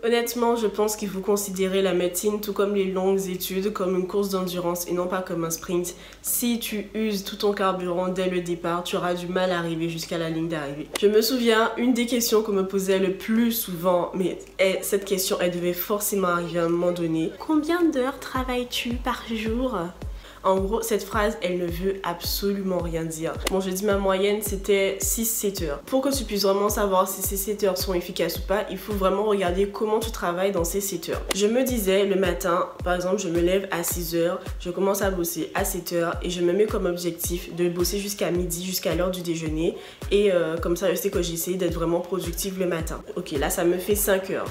Honnêtement, je pense qu'il faut considérer la médecine, tout comme les longues études, comme une course d'endurance et non pas comme un sprint. Si tu uses tout ton carburant dès le départ, tu auras du mal à arriver jusqu'à la ligne d'arrivée. Je me souviens, une des questions qu'on me posait le plus souvent, mais cette question, elle devait forcément arriver à un moment donné. Combien d'heures travailles-tu par jour ? En gros, cette phrase, elle ne veut absolument rien dire. Bon, je dis ma moyenne, c'était 6-7 heures. Pour que tu puisses vraiment savoir si ces 7 heures sont efficaces ou pas, il faut vraiment regarder comment tu travailles dans ces 7 heures. Je me disais, le matin, par exemple, je me lève à 6 heures, je commence à bosser à 7 heures et je me mets comme objectif de bosser jusqu'à midi, jusqu'à l'heure du déjeuner. Et comme ça, je sais que j'essaie d'être vraiment productive le matin. Ok, là, ça me fait 5 heures.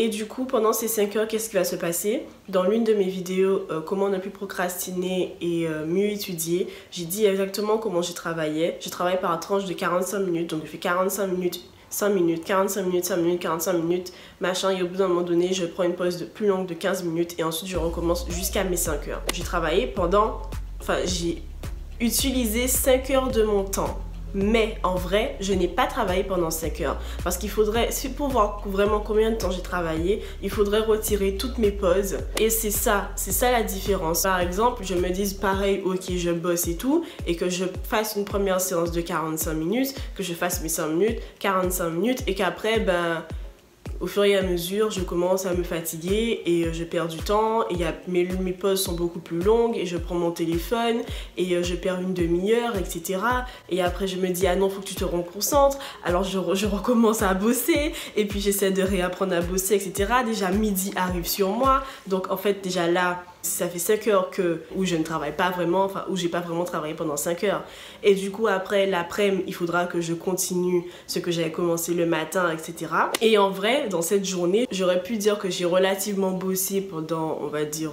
Et du coup, pendant ces 5 heures, qu'est-ce qui va se passer? Dans l'une de mes vidéos, comment ne plus procrastiner et mieux étudier, j'ai dit exactement comment je travaillais. Je travaille par tranche de 45 minutes, donc je fais 45 minutes, 5 minutes, 45 minutes, 5 minutes, 45 minutes, machin. Et au bout d'un moment donné, je prends une pause plus longue de 15 minutes et ensuite je recommence jusqu'à mes 5 heures. J'ai travaillé pendant... Enfin, j'ai utilisé 5 heures de mon temps. Mais en vrai, je n'ai pas travaillé pendant 5 heures parce qu'il faudrait, pour voir vraiment combien de temps j'ai travaillé, il faudrait retirer toutes mes pauses et c'est ça la différence. Par exemple, je me dis pareil, ok, je bosse et tout et que je fasse une première séance de 45 minutes, que je fasse mes 5 minutes, 45 minutes et qu'après, au fur et à mesure, je commence à me fatiguer et je perds du temps et mes pauses sont beaucoup plus longues et je prends mon téléphone et je perds une demi-heure, etc. Et après, je me dis, ah non, faut que tu te reconcentres. Alors, je recommence à bosser et puis j'essaie de réapprendre à bosser, etc. Déjà, midi arrive sur moi. Donc, en fait, déjà là... Ça fait 5 heures où je ne travaille pas vraiment, enfin où j'ai pas vraiment travaillé pendant 5 heures. Et du coup après l'après-midi, il faudra que je continue ce que j'avais commencé le matin, etc. Et en vrai, dans cette journée, j'aurais pu dire que j'ai relativement bossé pendant, on va dire,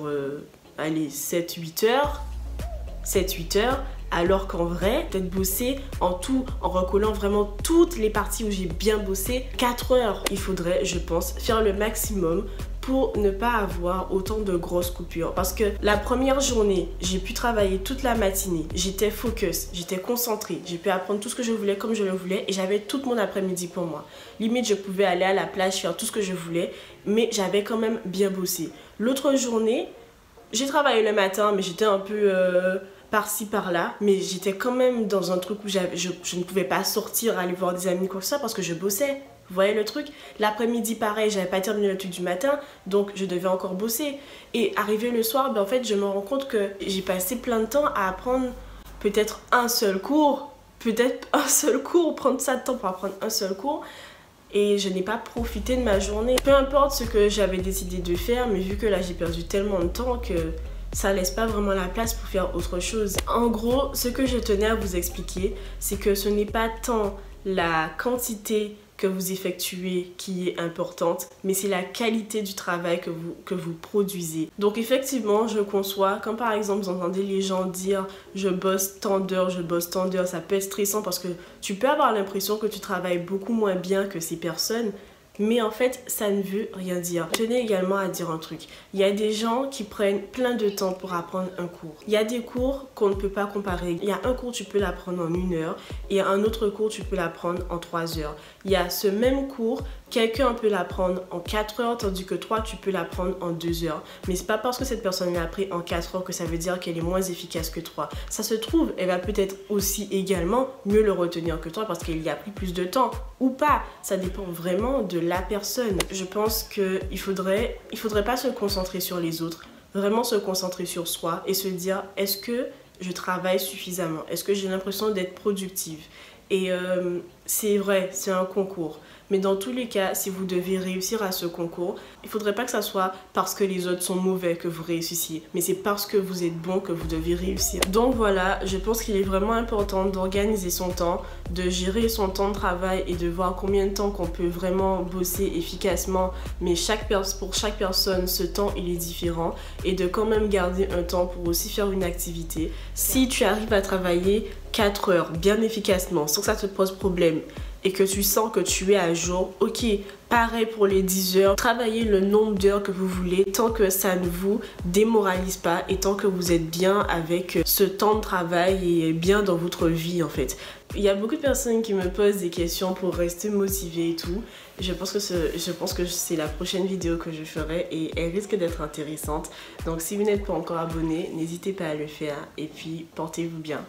allez, 7-8 heures. 7-8 heures. Alors qu'en vrai, peut-être bosser en tout, en recollant vraiment toutes les parties où j'ai bien bossé, 4 heures. Il faudrait, je pense, faire le maximum pour ne pas avoir autant de grosses coupures. Parce que la première journée, j'ai pu travailler toute la matinée. J'étais focus, j'étais concentrée. J'ai pu apprendre tout ce que je voulais comme je le voulais et j'avais tout mon après-midi pour moi. Limite, je pouvais aller à la plage, faire tout ce que je voulais, mais j'avais quand même bien bossé. L'autre journée, j'ai travaillé le matin, mais j'étais un peu... par-ci par-là, mais j'étais quand même dans un truc où je ne pouvais pas sortir, aller voir des amis, quoi que ça, parce que je bossais. Vous voyez le truc? L'après-midi, pareil, j'avais pas terminé le truc du matin, donc je devais encore bosser. Et arrivé le soir, en fait, je me rends compte que j'ai passé plein de temps à apprendre peut-être un seul cours, prendre ça de temps pour apprendre un seul cours. Et je n'ai pas profité de ma journée. Peu importe ce que j'avais décidé de faire, mais vu que là, j'ai perdu tellement de temps que... ça laisse pas vraiment la place pour faire autre chose. En gros, ce que je tenais à vous expliquer, c'est que ce n'est pas tant la quantité que vous effectuez qui est importante, mais c'est la qualité du travail que vous produisez. Donc effectivement, je conçois, quand par exemple vous entendez les gens dire je bosse tant d'heures, ça peut être stressant parce que tu peux avoir l'impression que tu travailles beaucoup moins bien que ces personnes. Mais en fait, ça ne veut rien dire. Je tenais également à dire un truc. Il y a des gens qui prennent plein de temps pour apprendre un cours. Il y a des cours qu'on ne peut pas comparer. Il y a un cours, tu peux l'apprendre en 1 heure. Et un autre cours, tu peux l'apprendre en 3 heures. Il y a ce même cours, quelqu'un peut l'apprendre en 4 heures, tandis que toi, tu peux l'apprendre en 2 heures. Mais c'est pas parce que cette personne l'a appris en 4 heures que ça veut dire qu'elle est moins efficace que toi. Ça se trouve, elle va peut-être aussi également mieux le retenir que toi parce qu'elle y a pris plus de temps. Ou pas. Ça dépend vraiment de la personne. Je pense qu'il faudrait pas se concentrer sur les autres. Vraiment se concentrer sur soi et se dire, est-ce que je travaille suffisamment? Est-ce que j'ai l'impression d'être productive? Et c'est vrai, c'est un concours. Mais dans tous les cas, si vous devez réussir à ce concours, il ne faudrait pas que ça soit parce que les autres sont mauvais que vous réussissiez. Mais c'est parce que vous êtes bon que vous devez réussir. Donc voilà, je pense qu'il est vraiment important d'organiser son temps, de gérer son temps de travail et de voir combien de temps qu'on peut vraiment bosser efficacement. Mais pour chaque personne, ce temps, il est différent. Et de quand même garder un temps pour aussi faire une activité. Si tu arrives à travailler 4 heures bien efficacement sans que ça te pose problème et que tu sens que tu es à jour, ok, pareil pour les 10 heures, travaillez le nombre d'heures que vous voulez tant que ça ne vous démoralise pas et tant que vous êtes bien avec ce temps de travail et bien dans votre vie en fait. Il y a beaucoup de personnes qui me posent des questions pour rester motivée et tout. Je pense que c'est la prochaine vidéo que je ferai et elle risque d'être intéressante. Donc si vous n'êtes pas encore abonné, n'hésitez pas à le faire et puis portez-vous bien.